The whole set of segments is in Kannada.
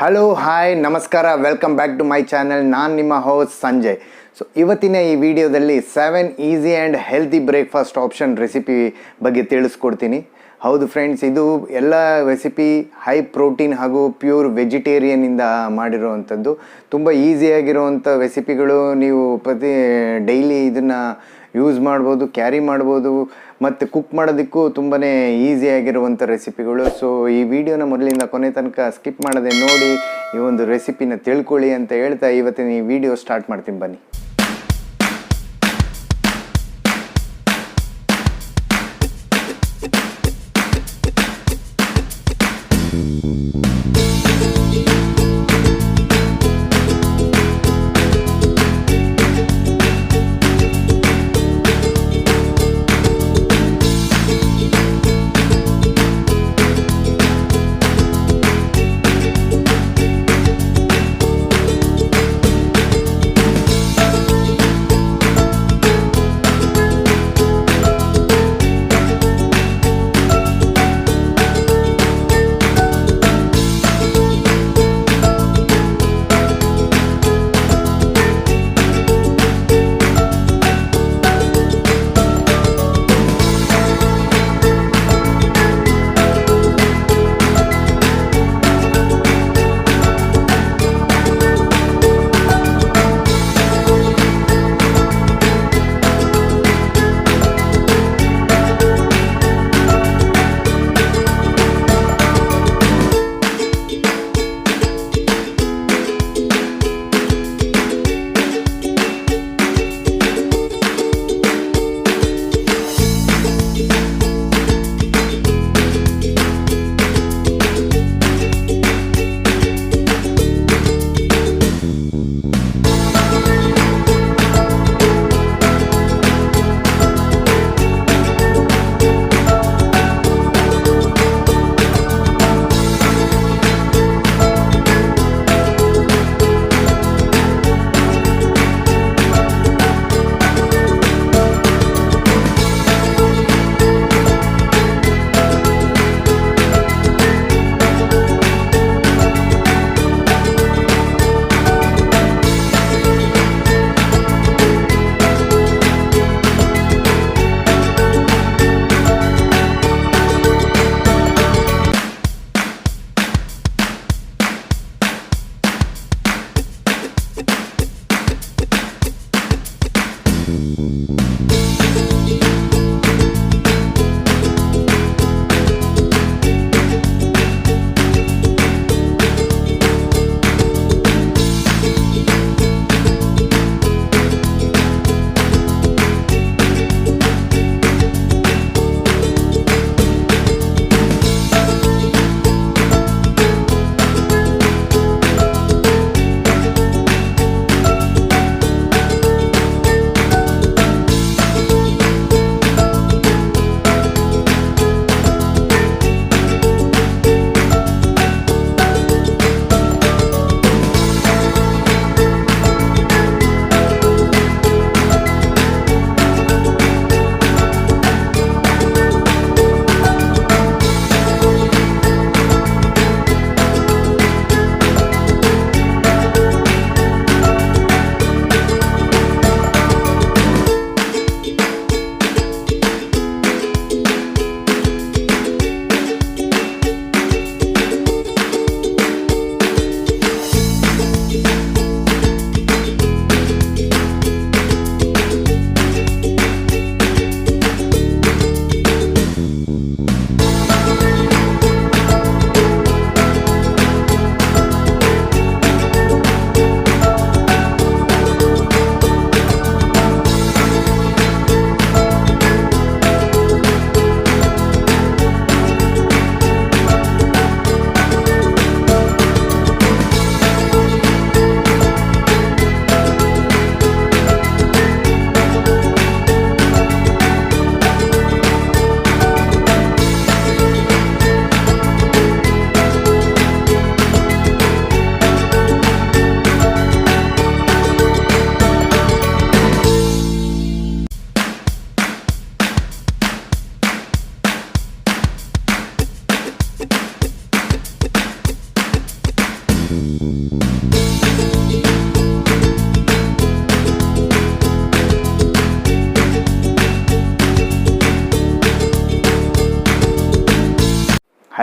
ಹಲೋ ಹಾಯ್ ನಮಸ್ಕಾರ, welcome back to my channel. ನಾನು ನಿಮ್ಮ ಹೋಸ್ಟ್ ಸಂಜಯ್. ಸೊ ಇವತ್ತಿನ ಈ ವಿಡಿಯೋದಲ್ಲಿ 7 easy and healthy breakfast option recipe ಬಗ್ಗೆ ತಿಳಿಸ್ಕೊಡ್ತೀನಿ. ಹೌದು ಫ್ರೆಂಡ್ಸ್, ಇದು ಎಲ್ಲ ರೆಸಿಪಿ ಹೈ ಪ್ರೋಟೀನ್ ಹಾಗೂ ಪ್ಯೂರ್ ವೆಜಿಟೇರಿಯನಿಂದ ಮಾಡಿರೋವಂಥದ್ದು. ತುಂಬ ಈಸಿಯಾಗಿರುವಂಥ ರೆಸಿಪಿಗಳು. ನೀವು ಡೈಲಿ ಇದನ್ನು ಯೂಸ್ ಮಾಡ್ಬೋದು, ಕ್ಯಾರಿ ಮಾಡ್ಬೋದು ಮತ್ತು ಕುಕ್ ಮಾಡೋದಕ್ಕೂ ತುಂಬಾ ಈಸಿಯಾಗಿರುವಂಥ ರೆಸಿಪಿಗಳು. ಸೊ ಈ ವಿಡಿಯೋನ ಮೊದಲಿಂದ ಕೊನೆ ತನಕ ಸ್ಕಿಪ್ ಮಾಡದೆ ನೋಡಿ ಈ ಒಂದು ರೆಸಿಪಿನ ತಿಳ್ಕೊಳ್ಳಿ ಅಂತ ಹೇಳ್ತಾ ಇವತ್ತಿನ ಈ ವಿಡಿಯೋ ಸ್ಟಾರ್ಟ್ ಮಾಡ್ತೀನಿ, ಬನ್ನಿ.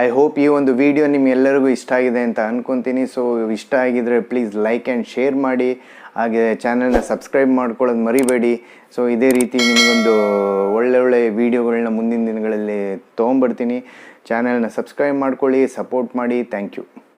ಐ ಹೋಪ್ ಈ ಒಂದು ವಿಡಿಯೋ ನಿಮ್ಮೆಲ್ಲರಿಗೂ ಇಷ್ಟ ಆಗಿದೆ ಅಂತ ಅಂದ್ಕೊತೀನಿ. ಸೊ ಇಷ್ಟ ಆಗಿದರೆ ಪ್ಲೀಸ್ ಲೈಕ್ ಆ್ಯಂಡ್ ಶೇರ್ ಮಾಡಿ, ಹಾಗೆ ಚಾನಲ್ನ ಸಬ್ಸ್ಕ್ರೈಬ್ ಮಾಡ್ಕೊಳ್ಳೋದು ಮರಿಬೇಡಿ. ಸೊ ಇದೇ ರೀತಿ ನಿಮಗೊಂದು ಒಳ್ಳೆ ವೀಡಿಯೋಗಳನ್ನ ಮುಂದಿನ ದಿನಗಳಲ್ಲಿ ತೊಗೊಂಬರ್ತೀನಿ. ಚಾನಲ್ನ ಸಬ್ಸ್ಕ್ರೈಬ್ ಮಾಡ್ಕೊಳ್ಳಿ, ಸಪೋರ್ಟ್ ಮಾಡಿ. Thank you.